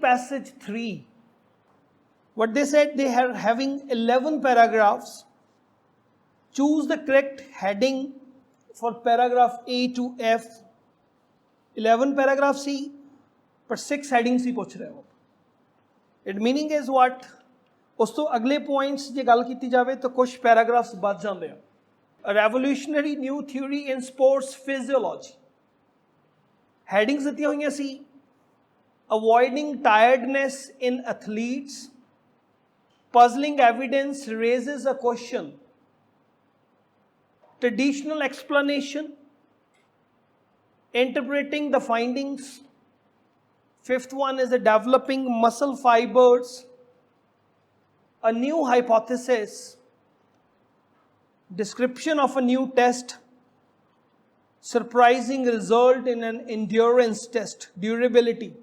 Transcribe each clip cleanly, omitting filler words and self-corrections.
passage 3. What they said, they are having 11 paragraphs. Choose the correct heading for paragraph A to F. 11 paragraphs see, but 6 headings ही पूछ रहे हो. It meaning is what? उस तो अगले points जे गल कीती जावे तो कुछ paragraphs बच जाते हैं. A revolutionary new theory in sports physiology. Headings दित्तियां हुई सी. Avoiding tiredness in athletes. Puzzling evidence raises a question. Traditional explanation. Interpreting the findings. Fifth one is developing muscle fibers. A new hypothesis. Description of a new test. Surprising result in an endurance test. Durability.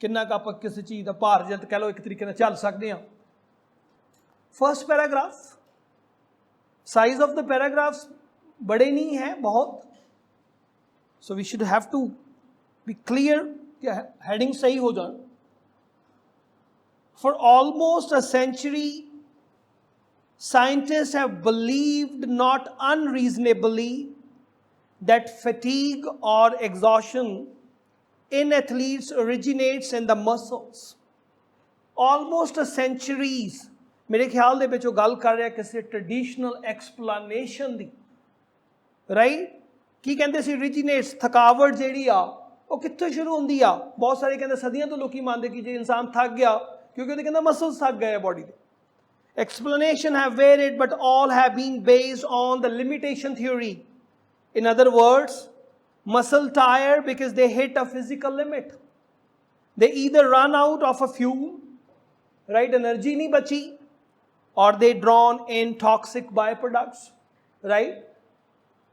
किन्ना का आप किसी चीज़ का भार जब कह लो एक तरीके से चल सकते हैं. First paragraph. Size of the paragraphs बड़े नहीं हैं बहुत. So we should have to be clear कि heading सही हो जाए. For almost a century, scientists have believed not unreasonably that fatigue or exhaustion in athletes originates in the muscles. Almost a centuries. मेरे ख्याल दे विच गल कर रहा किसी ट्रेडिशनल एक्सप्लेनेशन दी. राइट की कहते सी originates थकावट जिहड़ी आ वो कित्थों शुरू होंदी आ. बहुत सारे कहते सदियां तो लोग मानते कि जे इंसान थक गया क्योंकि वो कहते मसल्स थक गए body they. Explanation have varied but all have been based on the limitation theory. In other words, muscle tire because they hit a physical limit. They either run out of a fuel, right, energy nahi bachi, or they drawn in toxic byproducts, right.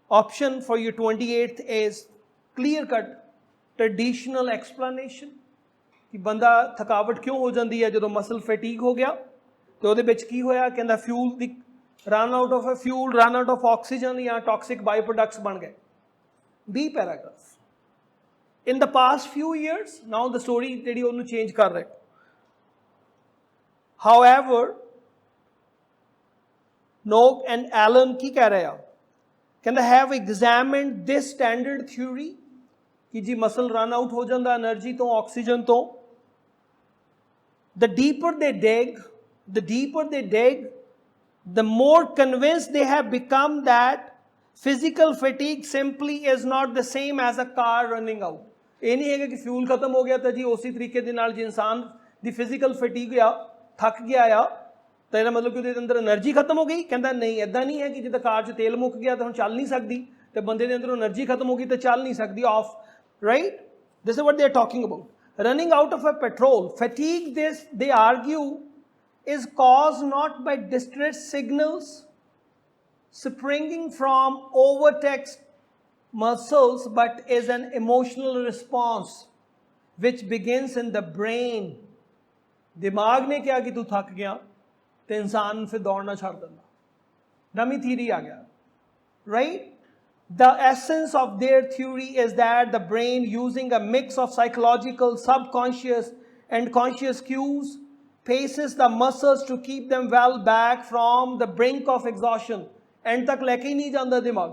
Option for your 28th is clear cut traditional explanation कि बंदा थकावट क्यों हो जाती है जो muscle fatigue हो गया तो ਉਹਦੇ ਵਿੱਚ ਕੀ ਹੋਇਆ ਕਹਿੰਦਾ fuel the run out of a fuel run out of oxygen या टॉक्सिक बाई प्रोडक्ट्स बन गए. B paragraph. In the past few years, now the story ਜਿਹੜੀ ਉਹਨੂੰ change ਕਰ ਰਹੇ. However, Noak and Allen ਕੀ ਕਹਿ ਰਹੇ ਆ ਕਹਿੰਦਾ have examined this standard theory कि जी मसल रन आउट हो जाता एनर्जी तो ऑक्सीजन तो. The deeper they dig, the more convinced they have become that physical fatigue simply is not the same as a car running out. ये नहीं है कि fuel खत्म हो गया तो जी उसी तरीके के नाल जी इंसान दी फिजिकल फटीग या थक गया या तो ਇਹਦਾ मतलब कि ਉਹਦੇ ਅੰਦਰ એનર્ਜੀ खत्म हो गई. ਕਹਿੰਦਾ नहीं इदा नहीं है कि जिद्दां कार 'ਚ तेल मुक गया तो ਹੁਣ ਚੱਲ नहीं सकती तो बंदे ਦੇ ਅੰਦਰੋਂ એનર્ਜੀ खत्म हो गई तो ਚੱਲ नहीं सकती of. Right? This is what they are talking about. Running out of a petrol. Fatigue, this they argue, is caused not by distress signals springing from overtaxed muscles, but is an emotional response which begins in the brain. दिमाग ने क्या कि तू थक गया तो इंसान फिर दौड़ना छोड़ देना. नमी थ्योरी आ गया. Right? The essence of their theory is that the brain, using a mix of psychological, subconscious and conscious cues, paces the muscles to keep them well back from the brink of exhaustion. End तक लेके ही नहीं जाता दिमाग.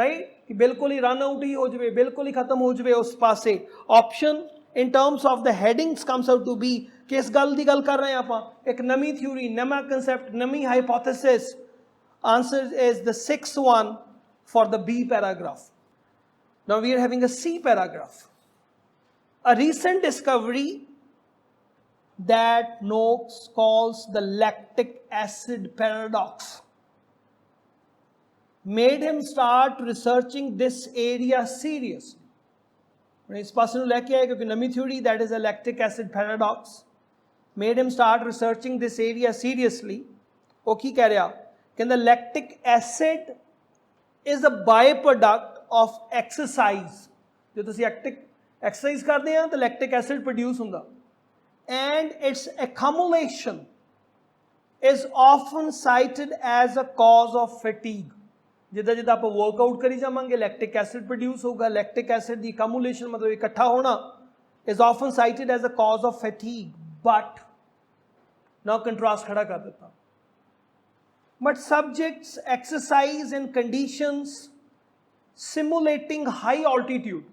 Right? कि बिल्कुल ही run out ही हो जाए, बिल्कुल ही खत्म हो जाए उस पासे. Option in terms of the headings comes out to be किस गल दी गल कर रहे हैं आप. एक नमी theory, नया concept, नमी hypothesis. Answer is the sixth one for the B paragraph. Now we are having a C paragraph. A recent discovery that Noakes calls the lactic acid paradox made him start researching this area seriously. इस पास ਨੂੰ ਲੈ ਕੇ ਆਏ क्योंकि नमी theory that is a lactic acid paradox made him start researching this area seriously. ਉਹ ਕੀ ਕਹਿ ਰਿਹਾ ਕਹਿੰਦਾ lactic acid is a byproduct of exercise. जो तुसी exercise करते हैं तो lactic acid produce होगा. And its accumulation is often cited as a cause of fatigue. जिदा जिदा आप वर्कआउट करी जावांगे lactic acid produce होगा. lactic acid की accumulation मतलब इकट्ठा होना is often cited as a cause of fatigue, but now contrast खड़ा कर देता. But subjects exercise in conditions simulating high altitude.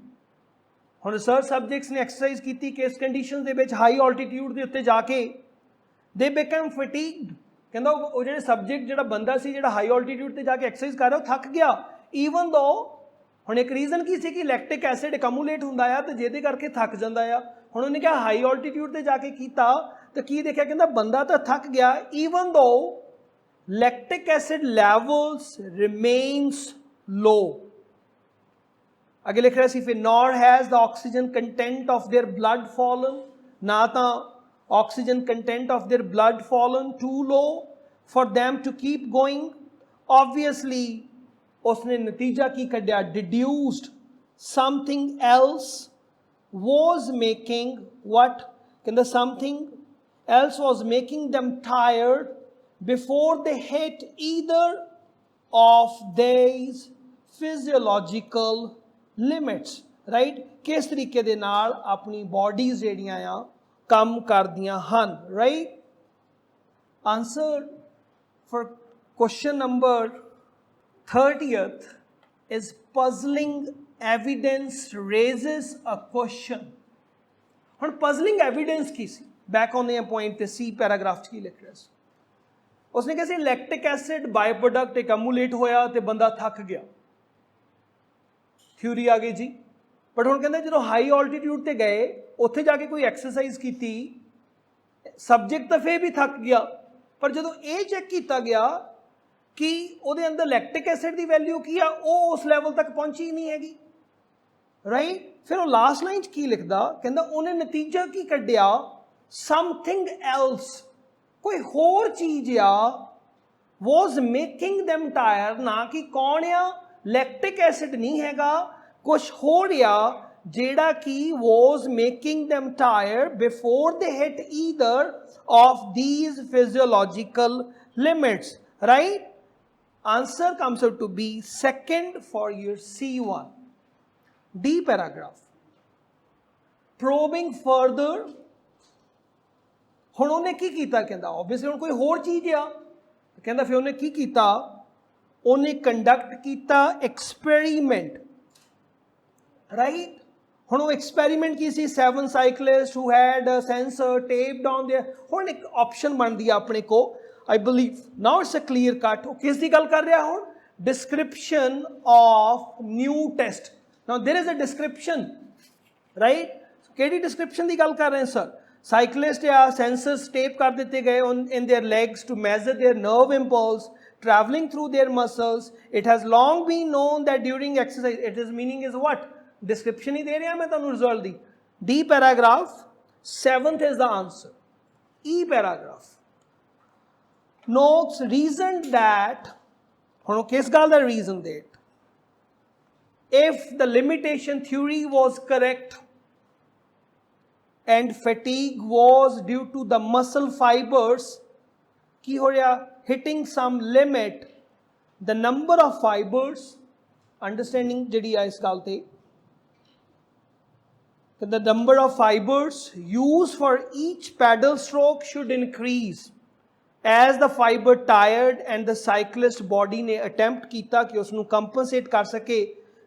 ਹੁਣ research subjects ने exercise ਕੀਤੀ कि इस conditions ਦੇ ਵਿੱਚ high altitude ਦੇ ਉੱਤੇ ਜਾ ਕੇ they become fatigued. ਕਹਿੰਦਾ ਉਹ ਜਿਹੜੇ subject ਜਿਹੜਾ ਬੰਦਾ ਸੀ ਜਿਹੜਾ high altitude ਤੇ ਜਾ ਕੇ exercise ਕਰ ਰਿਹਾ ਉਹ ਥੱਕ ਗਿਆ. Even though ਹੁਣ ਇੱਕ ਰੀਜ਼ਨ ਕੀ ਸੀ ਕਿ ਲੈਕਟਿਕ ਐਸਿਡ ਅਕਮੂਲੇਟ ਹੁੰਦਾ ਆ ਤੇ ਜਿਹਦੇ ਕਰਕੇ ਥੱਕ ਜਾਂਦਾ ਆ. ਹੁਣ ਉਹਨੇ ਕਿਹਾ ਹਾਈ ਆਲਟੀਟਿਊਡ ਤੇ ਜਾ ਕੇ ਕੀਤਾ ਤਾਂ ਕੀ ਦੇਖਿਆ ਕਹਿੰਦਾ ਬੰਦਾ ਤਾਂ ਥੱਕ ਗਿਆ. Even though lactic acid levels remains low. ਅੱਗੇ ਲਿਖ ਰਿਹਾ ਸੀ ਫਿਰ nor has the oxygen content of their blood fallen. ਨਾ ਤਾਂ oxygen content of their blood fallen too low for them to keep going. Obviously उसने नतीजा की कढ़िया deduced something else was making what कहंदा something else was making them tired before they hit either of these physiological limits. right किस तरीके दे नाल अपनी bodies जेड़ियां आ काम करदियां हन. right answer for question number 30th is puzzling evidence raises a question. ਹੁਣ puzzling evidence Ki C? back on the point ਤੇ C paragraph 'ਚ ਕੀ ਲਿਖ ਰਿਹਾ ਸੀ? ਉਸਨੇ ਕਿਹਾ ਸੀ lactic acid byproduct accumulate ਹੋਇਆ ਤੇ ਬੰਦਾ ਥੱਕ ਗਿਆ. ਥਿਊਰੀ ਆ ਗਈ ਜੀ. ਬਟ ਹੁਣ ਕਹਿੰਦੇ ਜਦੋਂ ਹਾਈ ਆਲਟੀਟਿਊਡ ਤੇ ਗਏ ਉੱਥੇ ਜਾ ਕੇ ਕੋਈ ਐਕਸਰਸਾਈਜ਼ ਕੀਤੀ ਸਬਜੈਕਟ ਤਾਂ ਫੇਰ ਵੀ ਥੱਕ ਗਿਆ. ਪਰ ਜਦੋਂ ਇਹ ਚੈੱਕ ਕੀਤਾ ਗਿਆ कि ਉਹਦੇ ਅੰਦਰ ਲੈਕਟਿਕ ਐਸਿਡ ਦੀ ਵੈਲਿਊ ਕੀ ਆ ਉਹ ਉਸ ਲੈਵਲ ਤੱਕ ਪਹੁੰਚੀ ਨਹੀਂ ਹੈਗੀ. ਰਾਈਟ ਫਿਰ ਉਹ ਲਾਸਟ ਲਾਈਨ 'ਚ ਕੀ ਲਿਖਦਾ ਕਹਿੰਦਾ ਉਹਨੇ ਨਤੀਜਾ ਕੀ ਕੱਢਿਆ ਸਮਥਿੰਗ ਐਲਸ ਕੋਈ ਹੋਰ ਚੀਜ਼ ਆ ਵਾਸ ਮੇਕਿੰਗ them ਟਾਇਰ. ਨਾ ਕਿ ਕੌਣ ਆ ਲੈਕਟਿਕ ਐਸਿਡ ਨਹੀਂ ਹੈਗਾ ਕੁਛ ਹੋਰ ਆ ਜਿਹੜਾ ਕਿ was making them tired before they hit either of these physiological limits. right answer comes out to be second for your C1. D paragraph probing further. ਹੁਣ ਉਹਨੇ ਕੀ ਕੀਤਾ ਕਹਿੰਦਾ ਆਬਵੀਅਸਲੀ ਹੁਣ ਕੋਈ ਹੋਰ ਚੀਜ਼ ਆ ਕਹਿੰਦਾ ਫਿਰ ਉਹਨੇ ਕੀ ਕੀਤਾ ਉਹਨੇ ਕੰਡਕਟ ਕੀਤਾ ਐਕਸਪੈਰੀਮੈਂਟ. ਰਾਈਟ ਹੁਣ ਉਹ experiment Ki C 7 cyclist who had a sensor taped on their. ਹੁਣ ਇੱਕ ਆਪਸ਼ਨ ਬਣਦੀ ਆ ਆਪਣੇ ਕੋ I believe now it's a clear cut. ਉਹ ਕਿਸ ਦੀ ਗੱਲ ਕਰ ਰਿਹਾ ਹੁਣ description of new test. now there is a description right ਕਿਹੜੀ description ਦੀ ਗੱਲ ਕਰ ਰਹੇ ਸਰ? cyclist या sensors tape कर देते गए in their legs to measure their nerve impulse traveling through their muscles. It has long been known that during exercise it is meaning is what description ही दे रहा मैं तुहानू result the. D paragraph 7th is the answer. E paragraph notes reasoned that ਹੁਣ ਕਿਸ ਗੱਲ ਦਾ reason that if the limitation theory was correct and fatigue was due to the muscle fibers ਕੀ ਹੋ ਰਿਹਾ hitting some limit the number of fibers understanding ਜਿਹੜੀ ਆ ਇਸ ਗੱਲ ਤੇ the number of fibers used for each paddle stroke should increase as the fiber tired and the cyclist body ने attempt ਕੀਤਾ ਕਿ ਉਸ ਨੂੰ compensate ਕਰ ਸਕੇ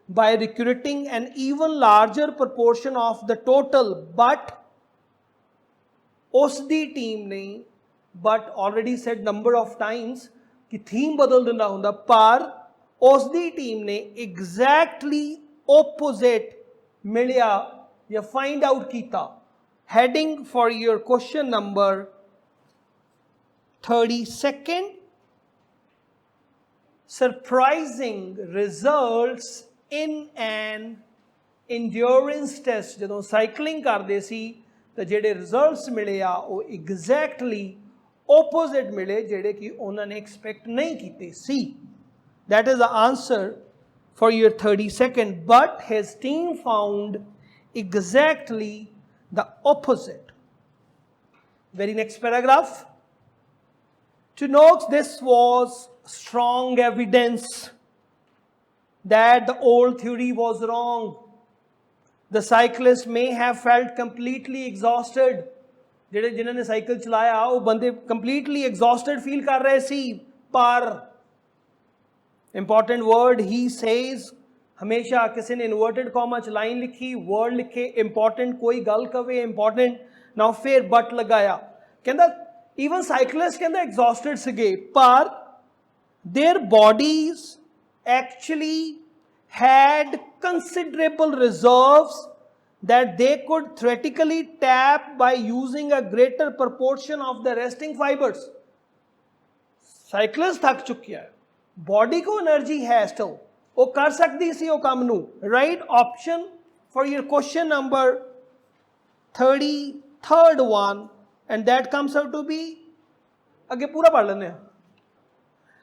by recruiting an even larger proportion of the total. but ਉਸ ਦੀ team ਨੇ but already said number of times ਕਿ theme ਬਦਲ ਦਿੰਦਾ ਹੁੰਦਾ ਪਰ ਉਸ ਦੀ ਟੀਮ ਨੇ exactly opposite ਮਿਲਿਆ ਜਾਂ find out ਕੀਤਾ. heading for your question number 32nd surprising results in an endurance test. ਜਦੋਂ ਸਾਈਕਲਿੰਗ ਕਰਦੇ ਸੀ ਤਾਂ ਜਿਹੜੇ ਰਿਜ਼ਲਟਸ ਮਿਲੇ ਆ ਉਹ ਐਗਜ਼ੈਕਟਲੀ opposite ਮਿਲੇ ਜਿਹੜੇ ਕਿ ਉਹਨਾਂ ਨੇ ਐਕਸਪੈਕਟ ਨਹੀਂ ਕੀਤੇ ਸੀ. that is the answer for your 32nd. but his team found exactly the opposite. very next paragraph to note this was strong evidence that the old theory was wrong. The cyclist may have felt completely exhausted. ਜਿਹੜੇ ਜਿਨ੍ਹਾਂ ਨੇ cycle ਚਲਾਇਆ ਉਹ ਬੰਦੇ completely exhausted feel ਕਰ ਰਹੇ ਸੀ, ਪਰ important word he says, हमेशा किसी ने inverted comma च line लिखी, word लिखे, important कोई गल कवे, important, now फिर but लगाया, कहता even cyclists कहता exhausted सीगे, पर their bodies actually had considerable reserves that they could theoretically tap by using a greater proportion of the resting fibers. Cyclist थक चुकिया है, body को energy है still, वो कर सकती सी वो काम नू. Right option for your question number 33rd one, and that comes out to be, आगे पूरा पढ़ लेने हैं,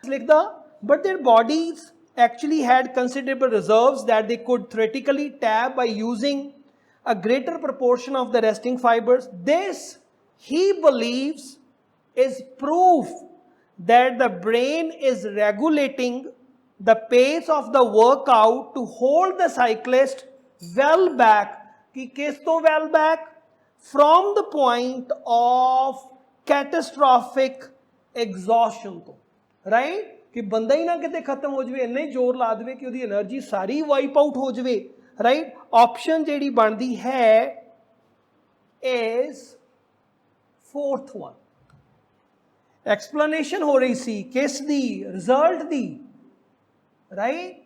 लिख दा, but their bodies actually had considerable reserves that they could theoretically tap by using a greater proportion of the resting fibers. This, he believes, is proof that the brain is regulating the pace of the workout to hold the cyclist well back. कि किस तो well back? From the point of catastrophic exhaustion तो, right? कि बंदा ही ना किते खत्म हो जाए, इन्ना ही जोर ला दे कि उसकी एनर्जी सारी वाइप आउट हो जाए, राइट? ऑप्शन जेडी बनती है इज फोर्थ वन. एक्सप्लेनेशन हो रही सी किस दी? रिजल्ट दी, राइट?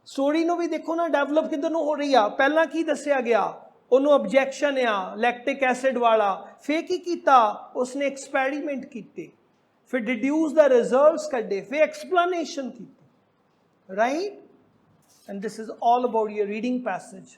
स्टोरी ਨੂੰ भी देखो ना डेवलप किधर ਨੂੰ हो रही आ. पहला की दसिया गया, ਉਹਨੂੰ ऑब्जेक्शन आ लैक्टिक एसिड वाला, फिर की कीता उसने एक्सपेरिमेंट कीते, फिर डिड्यूस द रिजल्ट्स कड्डे, फिर एक्सप्लेनेशन की, right? And this is all about your reading passage.